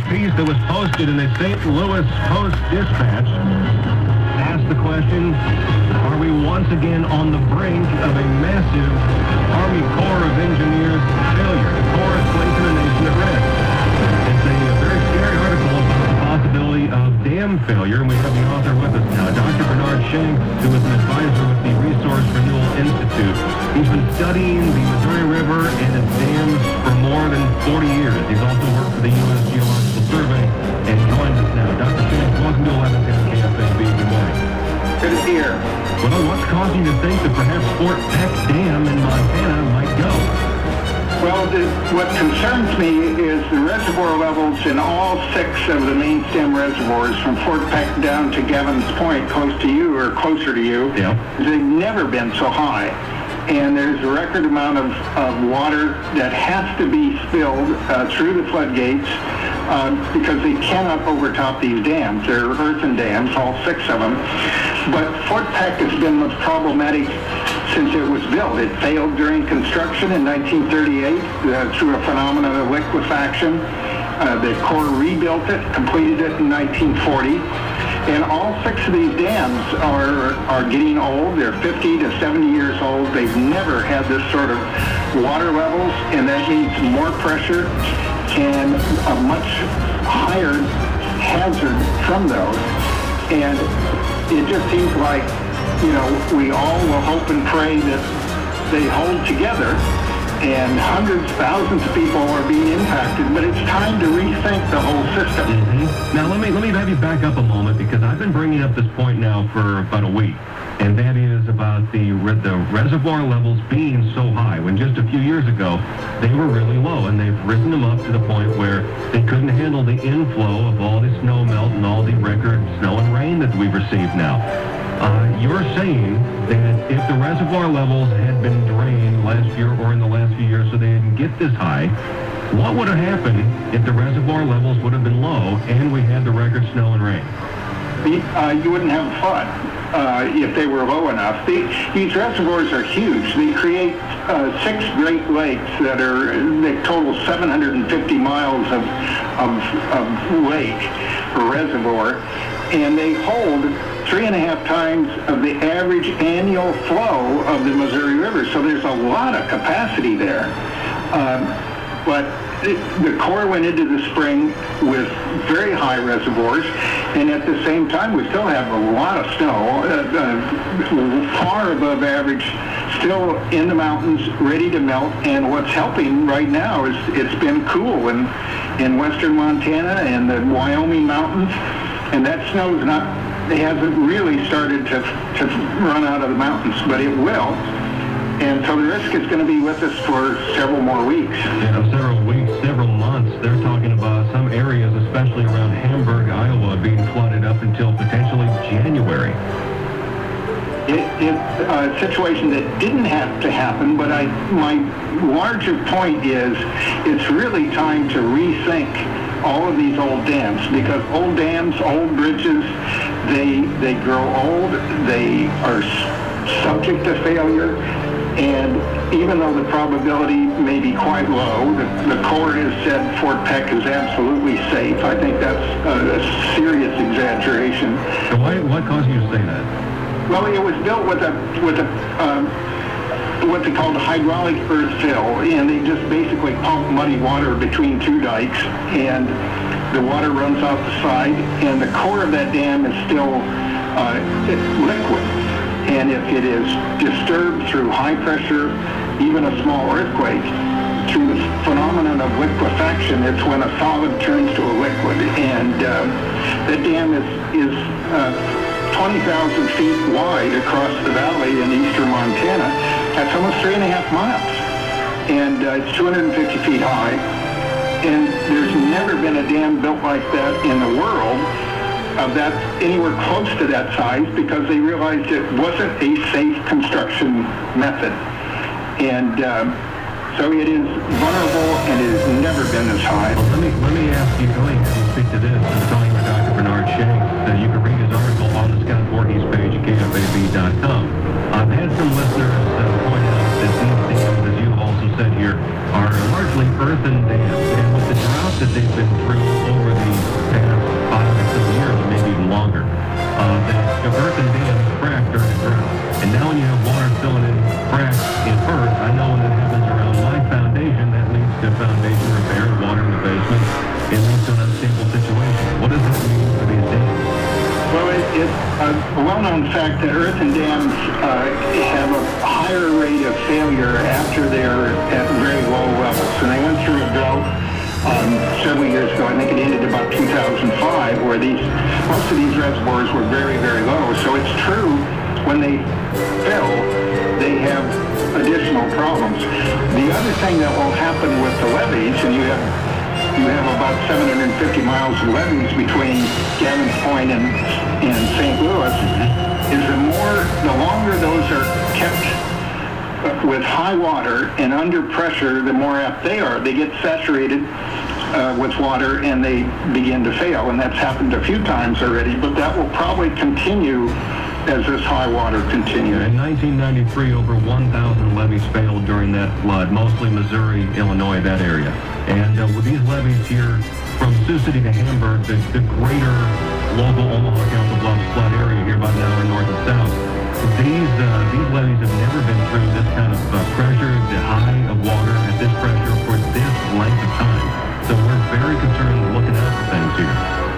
piece that was posted in the St. Louis Post-Dispatch asked the question, are we once again on the brink of a massive Army Corps of Engineers failure? The Corps is placing the nation at risk. It's a very scary article about the possibility of dam failure, and we have the author with us now, Dr. Bernard Shanks, who is an advisor with the Resource Renewal Institute. He's been studying the Missouri River and its dams for more than 40 years. He's also worked for the U.S. Geological Survey and joins us now. Dr. Shanks, welcome to 1110 KFAB. Good morning. Good to hear. Well, what's causing you to think that perhaps Fort Peck Dam in Montana might go? Well, what concerns me is the reservoir levels in all 6 of the main stem reservoirs from Fort Peck down to Gavin's Point, close to you or closer to you. Yep. They've never been so high. And there's a record amount of water that has to be spilled through the floodgates because they cannot overtop these dams. They're earthen dams, all 6 of them. But Fort Peck has been most problematic since it was built. It failed during construction in 1938 through a phenomenon of liquefaction. The Corps rebuilt it, completed it in 1940. And all 6 of these dams are getting old. They're 50 to 70 years old. They've never had this sort of water levels, and that means more pressure and a much higher hazard from those. And it just seems like, you know, we all will hope and pray that they hold together, and hundreds, thousands of people are being impacted, but it's time to rethink the whole system. Mm-hmm. Now, let me have you back up a moment, because I've been bringing up this point now for about a week, and that is about the reservoir levels being so high, when just a few years ago, they were really low, and they've risen them up to the point where they couldn't handle the inflow of all the snow melt and all the record snow and rain that we've received now. You're saying that if the reservoir levels had been drained last year or in the last few years so they didn't get this high, what would have happened if the reservoir levels would have been low and we had the record snow and rain? You wouldn't have a flood if they were low enough. These reservoirs are huge. They create 6 Great Lakes that total 750 miles of lake or reservoir, and they hold 3.5 times of the average annual flow of the Missouri River. So there's a lot of capacity there. But the Corps went into the spring with very high reservoirs, and at the same time we still have a lot of snow, far above average, still in the mountains, ready to melt. And what's helping right now is it's been cool in western Montana and the Wyoming mountains, and that snow's it hasn't really started to run out of the mountains, but it will. And so the risk is going to be with us for several more weeks. Yeah, several weeks, several months. They're talking about some areas, especially around Hamburg, Iowa, being flooded up until potentially January. It's a situation that didn't have to happen, but my larger point is it's really time to rethink all of these old dams, because old dams, old bridges, they grow old, they are subject to failure, and even though the probability may be quite low, the Corps has said Fort Peck is absolutely safe. I think that's a serious exaggeration. So what caused you to say that? Well, it was built with what they call the hydraulic earth fill, and they just basically pump muddy water between 2 dikes, and the water runs off the side, and the core of that dam is still liquid. And if it is disturbed through high pressure, even a small earthquake, through the phenomenon of liquefaction, it's when a solid turns to a liquid. And that dam is 20,000 feet wide across the valley in eastern Montana. That's almost 3.5 miles. And it's 250 feet high. And there's never been a dam built like that in the world of that anywhere close to that size, because they realized it wasn't a safe construction method. And so it is vulnerable, and it has never been this high. Well, let me ask you, go ahead and speak to this. I'm talking with Dr. Bernard Shanks. You can read his article on the Scott Voorhees page at KFAB.com. I've had some listeners point out that these dams, as you also said here, are largely earthen dams, and with the drought that they've been through over the in this unstable situation? What does this mean for these dams? Well, it's a well-known fact that earthen dams have a higher rate of failure after they're at very low levels. And they went through a drought several years ago. I think it ended about 2005, where most of these reservoirs were very, very low. So it's true, when they fill, they have additional problems. The other thing that will happen with the levees, and you have about 750 miles of levees between Gavin's Point and St. Louis, is the longer those are kept with high water and under pressure, the more apt they are. They get saturated with water and they begin to fail, and that's happened a few times already, but that will probably continue as this high water continues. In 1993, over 1,000 levees failed during that flood, mostly Missouri, Illinois, that area. And with these levees here, from Sioux City to Hamburg, the greater local Omaha Council Bluffs flood area here about an hour north and south, these levees have never been through this kind of pressure, the high of water at this pressure for this length of time. So we're very concerned looking out for things here.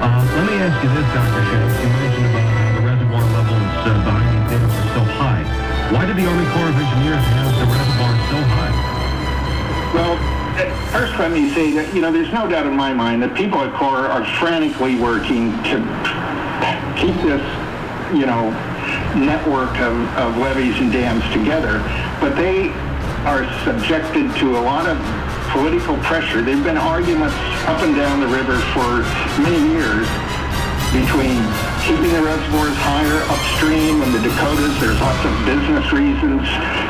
Let me ask you this, Dr. Shanks. You mentioned about how the reservoir levels behind these dams are so high. Why did the Army Corps of Engineers have the reservoir so high? Well, first let me say that, there's no doubt in my mind that people at Corps are frantically working to keep this, network of levees and dams together, but they are subjected to a lot of political pressure. There have been arguments up and down the river for many years between keeping the reservoirs higher upstream in the Dakotas. There's lots of business reasons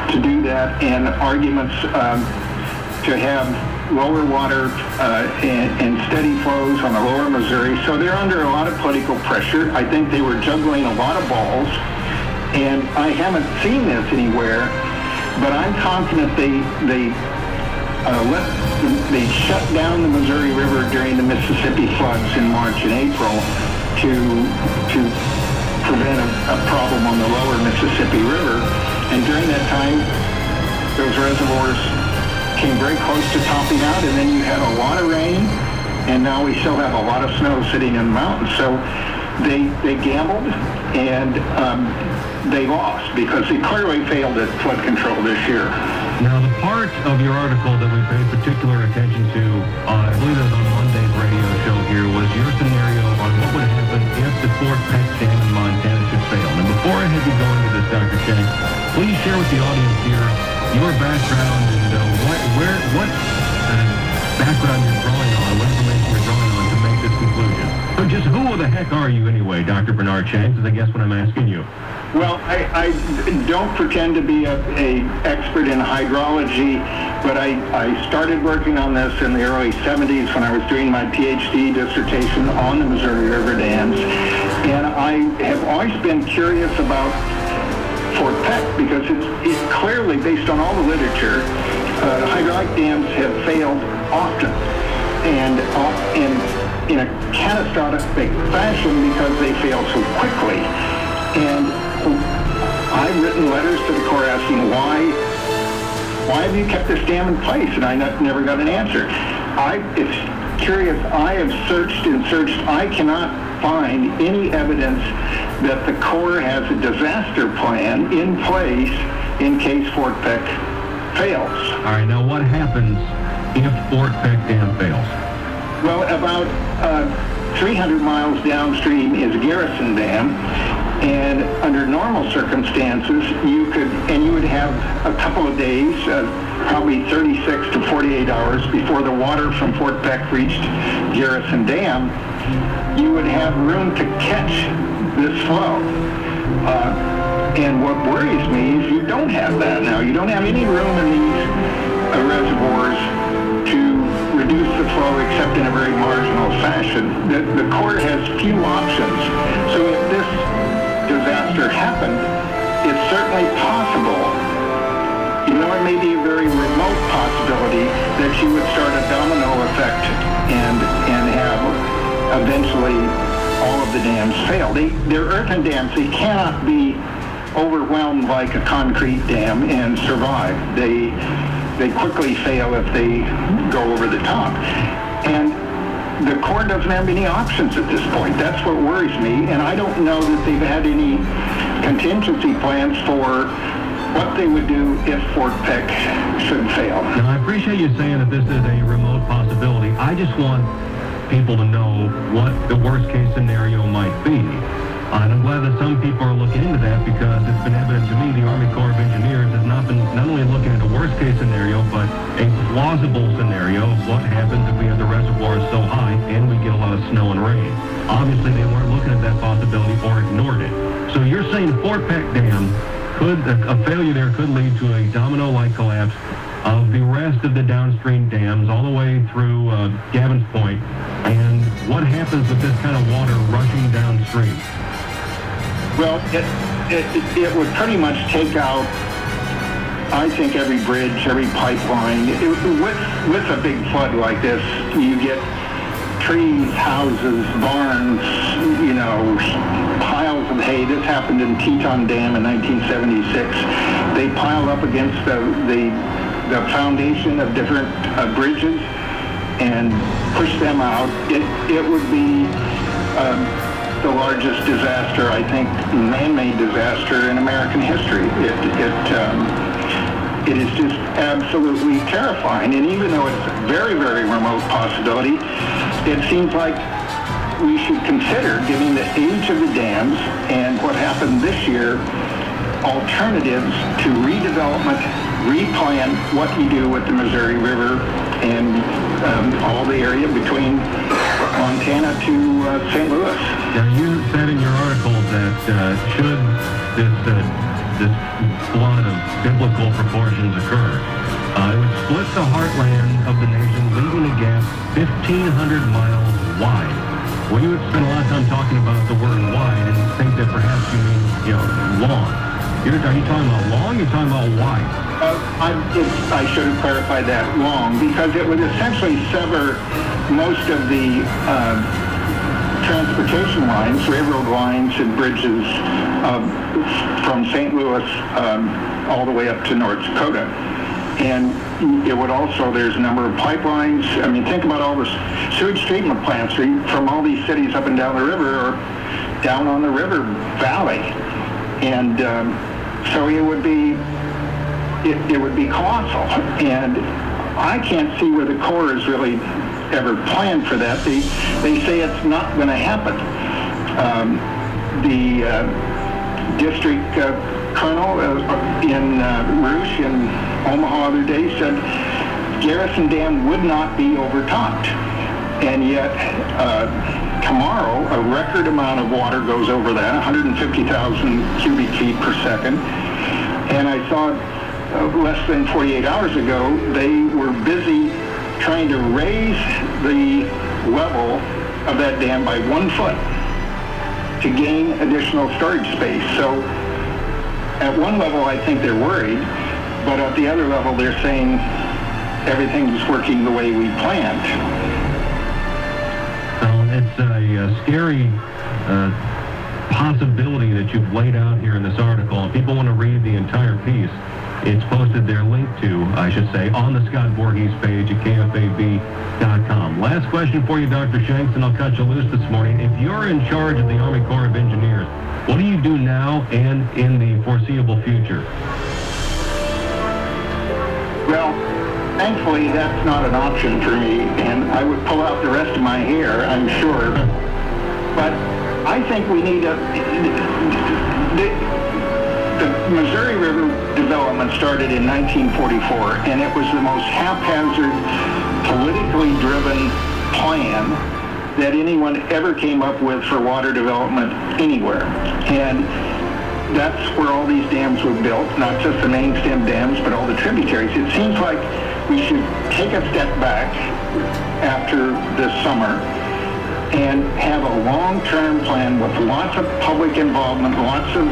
to do that, and arguments to have lower water and steady flows on the lower Missouri. So they're under a lot of political pressure. I think they were juggling a lot of balls, and I haven't seen this anywhere, but I'm confident they shut down the Missouri River during the Mississippi floods in March and April to prevent a problem on the lower Mississippi River. And during that time, those reservoirs came very close to topping out, and then you had a lot of rain, and now we still have a lot of snow sitting in the mountains. So they gambled, and they lost because they clearly failed at flood control this year. Now, the part of your article that we paid particular attention to, I believe it was on Monday's radio show here, was your scenario on what would happen if the Fort Peck Dam in Montana should fail. And before I have you go into this, Dr. Shanks, please share with the audience here your background and what background you're drawing on, what information you're drawing on to make this conclusion. So just who the heck are you anyway, Dr. Bernard Shanks, is I guess what I'm asking you. Well, I don't pretend to be a expert in hydrology, but I started working on this in the early 70s when I was doing my PhD dissertation on the Missouri River dams. And I have always been curious about Fort Peck because it's clearly, based on all the literature, hydraulic dams have failed often and in a catastrophic fashion because they fail so quickly. And I've written letters to the Corps asking why have you kept this dam in place? And I never got an answer. It's curious. I have searched and searched. I cannot find any evidence that the Corps has a disaster plan in place in case Fort Peck fails. All right, now what happens if Fort Peck Dam fails? Well, about 300 miles downstream is Garrison Dam, and under normal circumstances, you would have a couple of days, probably 36 to 48 hours before the water from Fort Peck reached Garrison Dam, you would have room to catch this flow. And what worries me is you don't have that now. You don't have any room in these reservoirs to reduce the flow except in a very marginal fashion. The Corps has few options. So if this disaster happened, it's certainly possible, even though it may be a very remote possibility, that you would start a domino effect and have eventually all of the dams fail. They're earthen dams. They cannot be overwhelmed like a concrete dam and survive. They quickly fail if they go over the top. And the Corps doesn't have any options at this point. That's what worries me, and I don't know that they've had any contingency plans for what they would do if Fort Pic should fail. Now, I appreciate you saying that this is a remote possibility. I just want people to know what the worst-case scenario might be. And I'm glad that some people are looking into that, because it's been evident to me the Army Corps of Engineers has not only looking at a worst-case scenario, but a plausible scenario of what happens if we have the reservoirs so high and we get a lot of snow and rain. Obviously, they weren't looking at that possibility or ignored it. So you're saying Fort Peck Dam a failure there could lead to a domino-like collapse of the rest of the downstream dams all the way through Gavin's Point. And what happens with this kind of water rushing downstream? Well, it would pretty much take out, I think, every bridge, every pipeline. With a big flood like this, you get trees, houses, barns, piles of hay. This happened in Teton Dam in 1976. They piled up against the foundation of different bridges and pushed them out. It would be the largest disaster, I think, man-made disaster in American history. It is just absolutely terrifying. And even though it's a very, very remote possibility, it seems like we should consider, given the age of the dams and what happened this year, alternatives to redevelopment, replan what you do with the Missouri River and all the area between Montana to St. Louis. Now, you said in your article that should this flood of biblical proportions occur, it would split the heartland of the nation, leaving a gap 1,500 miles wide. Well, you would spend a lot of time talking about the word wide and think that perhaps you mean, long. Are you talking about long? You're talking about wide. I should have clarified that, long, because it would essentially sever most of the transportation lines, railroad lines and bridges from St. Louis all the way up to North Dakota. And it would also, there's a number of pipelines. I mean, think about all the sewage treatment plants from all these cities up and down the river or down on the river valley. And so it would be colossal. And I can't see where the Corps has really ever planned for that. They say it's not going to happen. The district colonel in Rouge in Omaha the other day said Garrison Dam would not be overtopped. And yet tomorrow a record amount of water goes over that, 150,000 cubic feet per second. And I saw less than 48 hours ago they were busy trying to raise the level of that dam by 1 foot to gain additional storage space. So at one level, I think they're worried, but at the other level, they're saying everything's working the way we planned. It's a scary possibility that you've laid out here in this article. If people want to read the entire piece, it's posted there, linked to, I should say, on the Scott Voorhees page at KFAB.com. Last question for you, Dr. Shanks, and I'll cut you loose this morning. If you're in charge of the Army Corps of Engineers, what do you do now and in the foreseeable future? Well, thankfully, that's not an option for me, and I would pull out the rest of my hair, I'm sure. But I think we need the Missouri River development started in 1944, and it was the most haphazard, politically driven plan that anyone ever came up with for water development anywhere. And that's where all these dams were built, not just the main stem dams, but all the tributaries. It seems like we should take a step back after this summer and have a long-term plan with lots of public involvement, lots of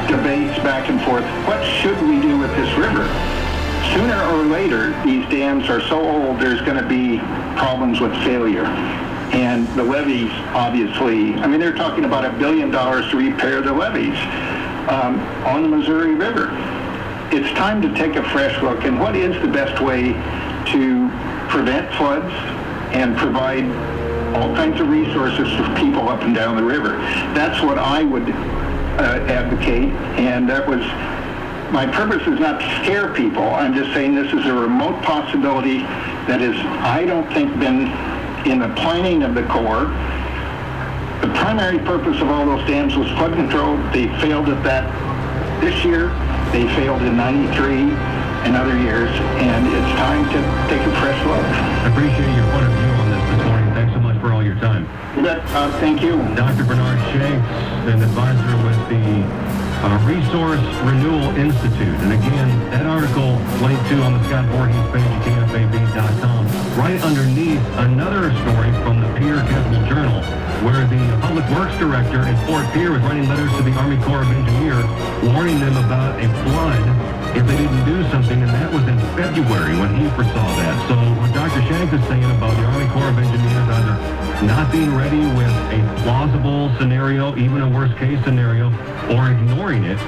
debates back and forth. What should we do with this river? Sooner or later, these dams are so old, there's going to be problems with failure. And the levees, obviously, I mean, they're talking about $1 billion to repair the levees on the Missouri River. It's time to take a fresh look. And what is the best way to prevent floods, and provide all kinds of resources for people up and down the river. That's what I would advocate, and that was, my purpose is not to scare people. I'm just saying this is a remote possibility that is, I don't think, been in the planning of the Corps. The primary purpose of all those dams was flood control. They failed at that this year. They failed in '93 and other years, and it's time to take a fresh look. I appreciate your point of view on this morning. Thanks so much for all your time. You bet. Thank you. Dr. Bernard Shanks, an advisor with the Resource Renewal Institute. And again, that article linked to on the Scott Voorhees page at end.avi.com. Right underneath another story from the Pierre Capital Journal, where the Public Works Director in Fort Pierre was writing letters to the Army Corps of Engineers, warning them about a flood if they didn't do something, and that was in February when he foresaw that. So what Dr. Shanks is saying about the Army Corps of Engineers either not being ready with a plausible scenario, even a worst-case scenario, or ignoring it,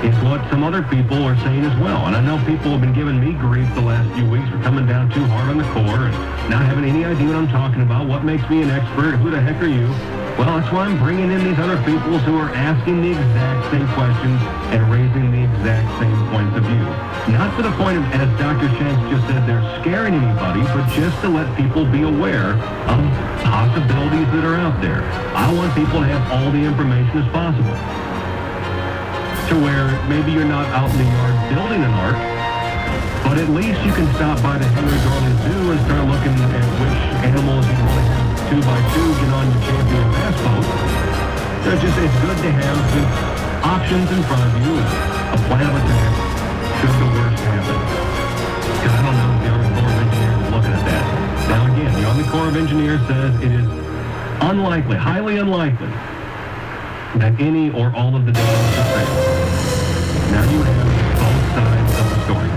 is what some other people are saying as well. And I know people have been giving me grief the last few weeks for coming down too hard on the Corps and not having any idea what I'm talking about, what makes me an expert, who the heck are you? Well, that's why I'm bringing in these other people who are asking the exact same questions and raising the exact same points of view. Not for the point of, as Dr. Shanks just said, they're scaring anybody, but just to let people be aware of possibilities that are out there. I want people to have all the information as possible, to where maybe you're not out in the yard building an ark, but at least you can stop by the Henry Garland Zoo and start looking at which animals you want to have 2x2 get on your champion bass boat. So it's good to have the options in front of you, a plan of attack should the worst happen. Because I don't know if the Army Corps of Engineers is looking at that. Now again, the Army Corps of Engineers says it is unlikely, highly unlikely, that any or all of the dams will fail. Now you have both sides of the story.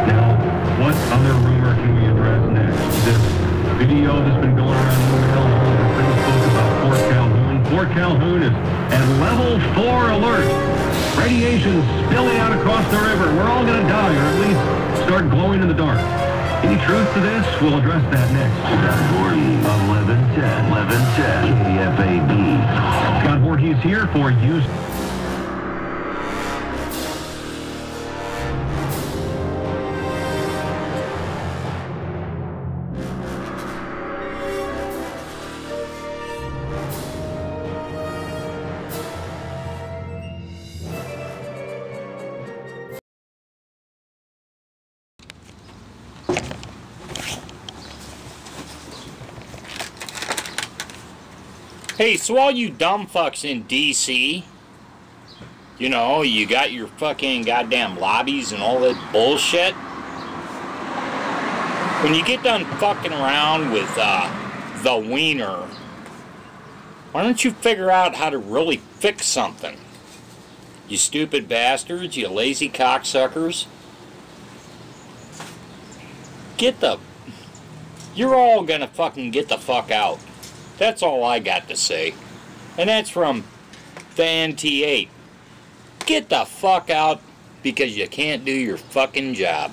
Now, what other rumor can we address next? This video that's been going around email all over Facebook about Fort Calhoun. Fort Calhoun is at level 4 alert. Radiation spilling out across the river. We're all going to die, or at least start glowing in the dark. Any truth to this? We'll address that next. Scott Voorhees, 1110 KFAB. Scott Voorhees here for Use. Hey, so all you dumb fucks in D.C., you know, you got your fucking goddamn lobbies and all that bullshit. When you get done fucking around with the wiener, why don't you figure out how to really fix something? You stupid bastards, you lazy cocksuckers. You're all gonna fucking get the fuck out. That's all I got to say. And that's from the NT8. Get the fuck out because you can't do your fucking job.